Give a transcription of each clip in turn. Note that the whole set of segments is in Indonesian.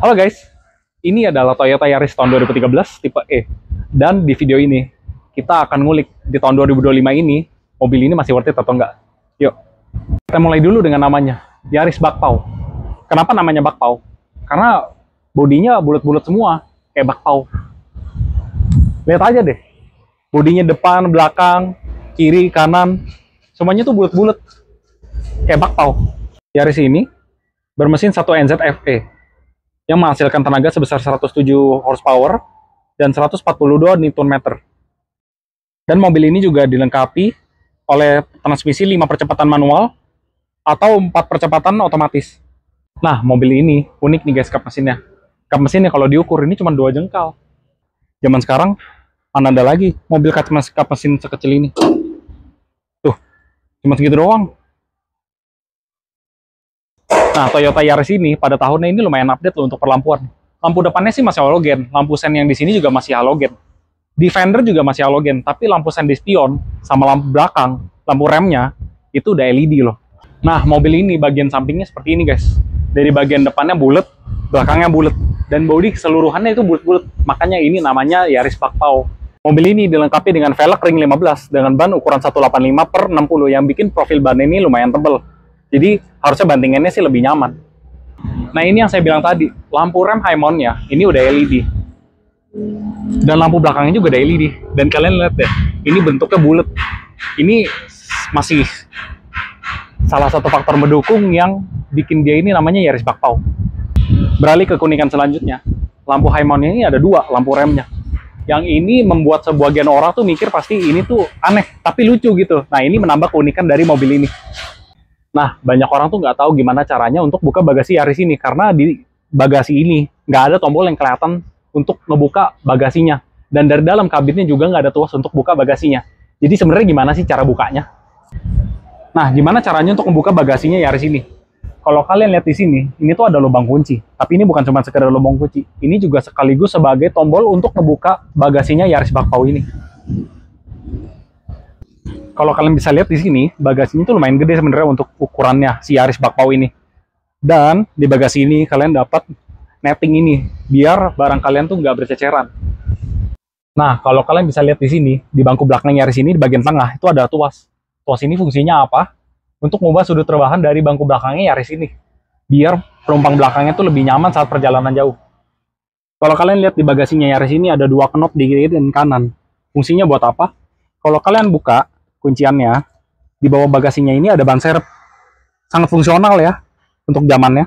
Halo guys, ini adalah Toyota Yaris tahun 2013 tipe E. Dan di video ini, kita akan ngulik di tahun 2025 ini, mobil ini masih worth it atau enggak. Yuk, kita mulai dulu dengan namanya, Yaris Bakpao. Kenapa namanya Bakpao? Karena bodinya bulat-bulat semua, kayak bakpao. Lihat aja deh, bodinya depan, belakang, kiri, kanan, semuanya tuh bulat-bulat, kayak bakpao. Yaris ini bermesin 1 NZ FE yang menghasilkan tenaga sebesar 107 horsepower dan 142 Nm. Dan mobil ini juga dilengkapi oleh transmisi 5 percepatan manual atau 4 percepatan otomatis. Nah, mobil ini unik nih guys, kap mesinnya. Kap mesinnya kalau diukur ini cuma 2 jengkal. Zaman sekarang mana ada lagi mobil kap mesin sekecil ini. Tuh, cuma segitu doang. Nah, Toyota Yaris ini pada tahunnya ini lumayan update loh untuk perlampuan. Lampu depannya sih masih halogen, lampu sen yang di sini juga masih halogen. Di fender juga masih halogen, tapi lampu sen di spion sama lampu belakang, lampu remnya itu udah LED loh. Nah, mobil ini bagian sampingnya seperti ini guys. Dari bagian depannya bulat, belakangnya bulat, dan bodi keseluruhannya itu bulat-bulat. Makanya ini namanya Yaris Bakpao. Mobil ini dilengkapi dengan velg ring 15 dengan ban ukuran 185/60 yang bikin profil ban ini lumayan tebal. Jadi harusnya bantingannya sih lebih nyaman. Nah, ini yang saya bilang tadi, lampu rem high mount-nya ini udah LED. Dan lampu belakangnya juga udah LED. Dan kalian lihat deh, ini bentuknya bulat. Ini masih salah satu faktor mendukung yang bikin dia ini namanya Yaris Bakpao. Beralih ke keunikan selanjutnya, lampu high mount-nya ini ada 2 lampu remnya. Yang ini membuat sebagian orang tuh mikir pasti ini tuh aneh, tapi lucu gitu. Nah, ini menambah keunikan dari mobil ini. Nah, banyak orang tuh nggak tahu gimana caranya untuk buka bagasi Yaris ini, karena di bagasi ini nggak ada tombol yang kelihatan untuk ngebuka bagasinya. Dan dari dalam kabinnya juga nggak ada tuas untuk buka bagasinya. Jadi sebenarnya gimana sih cara bukanya? Nah, gimana caranya untuk membuka bagasinya Yaris ini? Kalau kalian lihat di sini, ini tuh ada lubang kunci. Tapi ini bukan cuma sekedar lubang kunci. Ini juga sekaligus sebagai tombol untuk ngebuka bagasinya Yaris Bakpao ini. Kalau kalian bisa lihat di sini, bagasinya tuh lumayan gede sebenarnya untuk ukurannya si Yaris Bakpao ini. Dan di bagasi ini kalian dapat netting ini, biar barang kalian tuh nggak berceceran. Nah, kalau kalian bisa lihat di sini, di bangku belakang Yaris ini, di bagian tengah, itu ada tuas. Tuas ini fungsinya apa? Untuk mengubah sudut rebahan dari bangku belakangnya Yaris ini. Biar penumpang belakangnya tuh lebih nyaman saat perjalanan jauh. Kalau kalian lihat di bagasinya Yaris ini, ada 2 knop di kiri dan kanan. Fungsinya buat apa? Kalau kalian buka kunciannya, di bawah bagasinya ini ada ban serep. Sangat fungsional ya, untuk zamannya.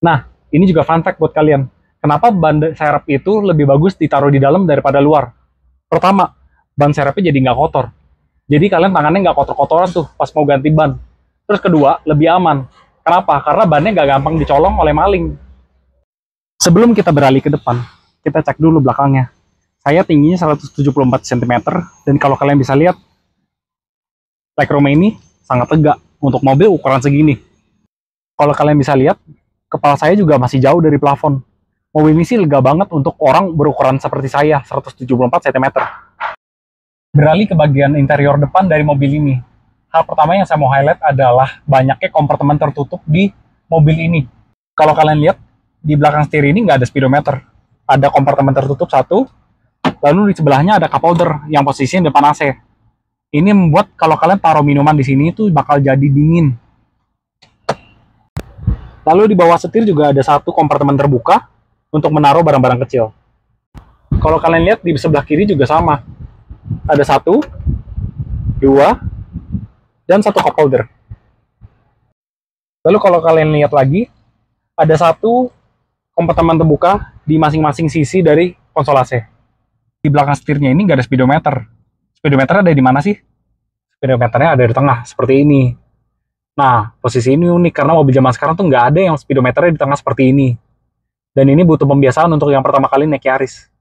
Nah, ini juga fun fact buat kalian. Kenapa ban serep itu lebih bagus ditaruh di dalam daripada luar? Pertama, ban serepnya jadi nggak kotor. Jadi kalian tangannya nggak kotor-kotoran tuh pas mau ganti ban. Terus kedua, lebih aman. Kenapa? Karena bannya nggak gampang dicolong oleh maling. Sebelum kita beralih ke depan, kita cek dulu belakangnya. Saya tingginya 174 cm, dan kalau kalian bisa lihat, legroom ini sangat tegak untuk mobil ukuran segini. Kalau kalian bisa lihat, kepala saya juga masih jauh dari plafon. Mobil ini sih lega banget untuk orang berukuran seperti saya, 174 cm. Beralih ke bagian interior depan dari mobil ini. Hal pertama yang saya mau highlight adalah banyaknya kompartemen tertutup di mobil ini. Kalau kalian lihat, di belakang setir ini nggak ada speedometer. Ada kompartemen tertutup 1, lalu di sebelahnya ada cup holder yang posisinya depan AC. Ini membuat kalau kalian taruh minuman di sini itu bakal jadi dingin. Lalu di bawah setir juga ada 1 kompartemen terbuka untuk menaruh barang-barang kecil. Kalau kalian lihat di sebelah kiri juga sama. Ada 1, 2, dan 1 cup holder. Lalu kalau kalian lihat lagi, ada 1 kompartemen terbuka di masing-masing sisi dari konsol AC. Di belakang setirnya ini nggak ada speedometer. Speedometernya ada di mana sih? Speedometernya ada di tengah, seperti ini. Nah, posisi ini unik karena mobil zaman sekarang tuh nggak ada yang speedometernya di tengah seperti ini. Dan ini butuh pembiasaan untuk yang pertama kali naik Yaris.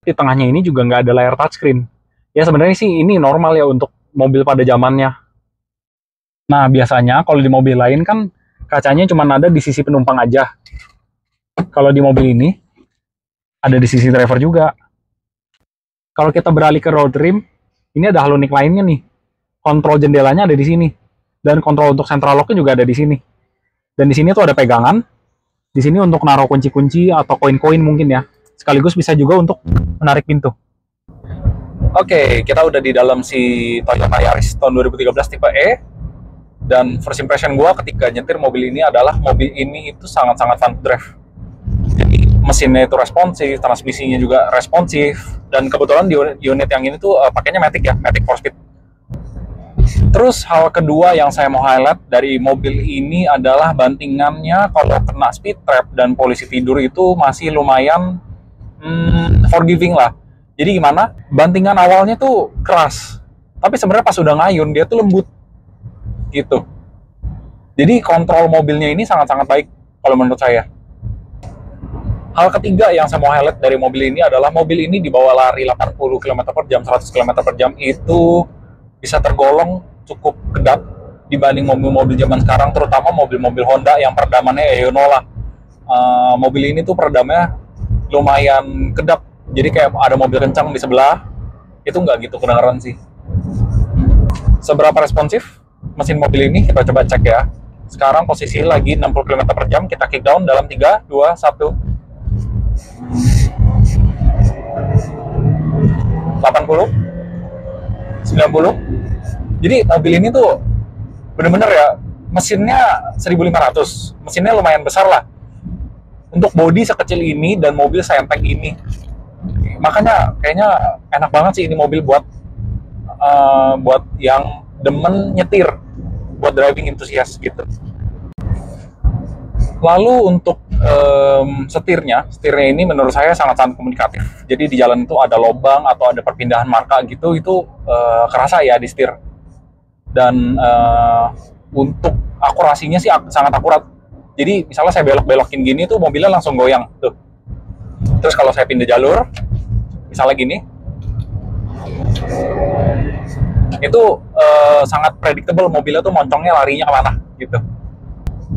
Di tengahnya ini juga nggak ada layar touchscreen. Ya sebenarnya sih ini normal ya untuk mobil pada zamannya. Nah, biasanya kalau di mobil lain kan kacanya cuma ada di sisi penumpang aja. Kalau di mobil ini, ada di sisi driver juga. Kalau kita beralih ke road trim, ini ada halonik lainnya nih. Kontrol jendelanya ada di sini. Dan kontrol untuk central lock-nya juga ada di sini. Dan di sini tuh ada pegangan. Di sini untuk naruh kunci-kunci atau koin-koin mungkin ya. Sekaligus bisa juga untuk menarik pintu. Oke, kita udah di dalam si Toyota Yaris tahun 2013 tipe E. Dan first impression gue ketika nyetir mobil ini adalah mobil ini itu sangat-sangat fun to drive. Jadi mesinnya itu responsif, transmisinya juga responsif. Dan kebetulan di unit yang ini tuh pakainya Matic ya, Matic 4Speed. Terus hal kedua yang saya mau highlight dari mobil ini adalah bantingannya kalau kena speed trap dan polisi tidur itu masih lumayan forgiving lah. Jadi gimana? Bantingan awalnya tuh keras, tapi sebenarnya pas udah ngayun dia tuh lembut gitu. Jadi kontrol mobilnya ini sangat-sangat baik kalau menurut saya. Hal ketiga yang saya mau highlight dari mobil ini adalah mobil ini dibawa lari 80 km per jam, 100 km per jam itu bisa tergolong cukup kedap dibanding mobil-mobil zaman sekarang, terutama mobil-mobil Honda yang peredamannya Eonola. Mobil ini tuh peredamnya lumayan kedap, jadi kayak ada mobil kencang di sebelah, itu nggak gitu kedengeran sih. Seberapa responsif mesin mobil ini kita coba cek ya. Sekarang posisi lagi 60 km per jam, kita kick down dalam 3, 2, 1. 80, 90. Jadi mobil ini tuh bener-bener ya, mesinnya 1500, mesinnya lumayan besar lah untuk bodi sekecil ini dan mobil seenteng ini. Makanya kayaknya enak banget sih ini mobil buat yang demen nyetir, buat driving enthusiast gitu. Lalu untuk setirnya ini menurut saya sangat-sangat komunikatif. Jadi di jalan itu ada lubang atau ada perpindahan marka gitu, itu kerasa ya di setir. Dan untuk akurasinya sih sangat akurat. Jadi misalnya saya belok-belokin gini tuh mobilnya langsung goyang tuh. Terus kalau saya pindah jalur, misalnya gini, itu sangat predictable mobilnya tuh moncongnya larinya kemana gitu.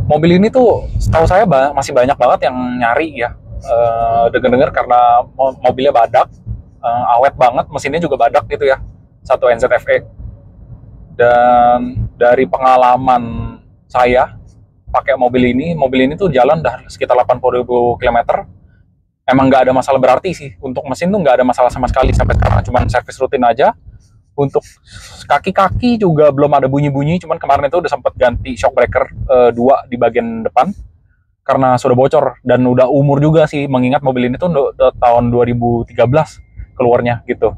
Mobil ini tuh setahu saya masih banyak banget yang nyari ya, denger-denger karena mobilnya badak, awet banget, mesinnya juga badak gitu ya, 1 NZFE. Dan dari pengalaman saya pakai mobil ini tuh jalan udah sekitar 80.000 km, emang nggak ada masalah berarti sih. Untuk mesin tuh nggak ada masalah sama sekali sampai sekarang, cuma servis rutin aja. Untuk kaki-kaki juga belum ada bunyi-bunyi, cuman kemarin itu udah sempat ganti shock breaker 2 di bagian depan karena sudah bocor, dan udah umur juga sih, mengingat mobil ini tuh tahun 2013 keluarnya gitu.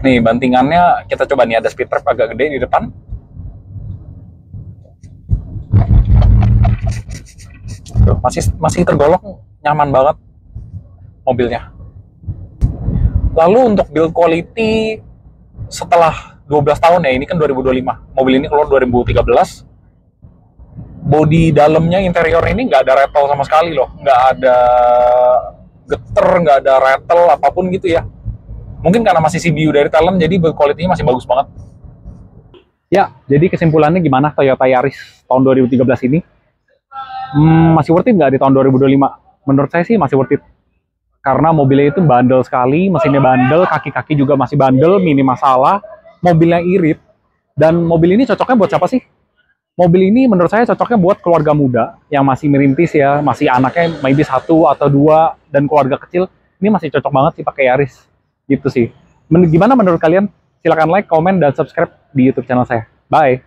Nih bantingannya kita coba nih, ada speed trap agak gede di depan. Tuh, masih tergolong nyaman banget mobilnya. Lalu untuk build quality setelah 12 tahun ya, ini kan 2025, mobil ini keluar 2013, bodi dalamnya, interior ini nggak ada rattle sama sekali loh, nggak ada geter, nggak ada rattle apapun gitu ya. Mungkin karena masih CBU dari Talent, jadi build quality-nya masih bagus banget. Ya, jadi kesimpulannya gimana Toyota Yaris tahun 2013 ini? Masih worth it nggak di tahun 2025? Menurut saya sih masih worth it. Karena mobilnya itu bandel sekali, mesinnya bandel, kaki-kaki juga masih bandel, minim masalah, mobilnya irit. Dan mobil ini cocoknya buat siapa sih? Mobil ini menurut saya cocoknya buat keluarga muda yang masih merintis ya, masih anaknya maybe 1 atau 2, dan keluarga kecil. Ini masih cocok banget sih pakai Yaris. Gitu sih. Gimana menurut kalian? Silahkan like, komen, dan subscribe di YouTube channel saya. Bye!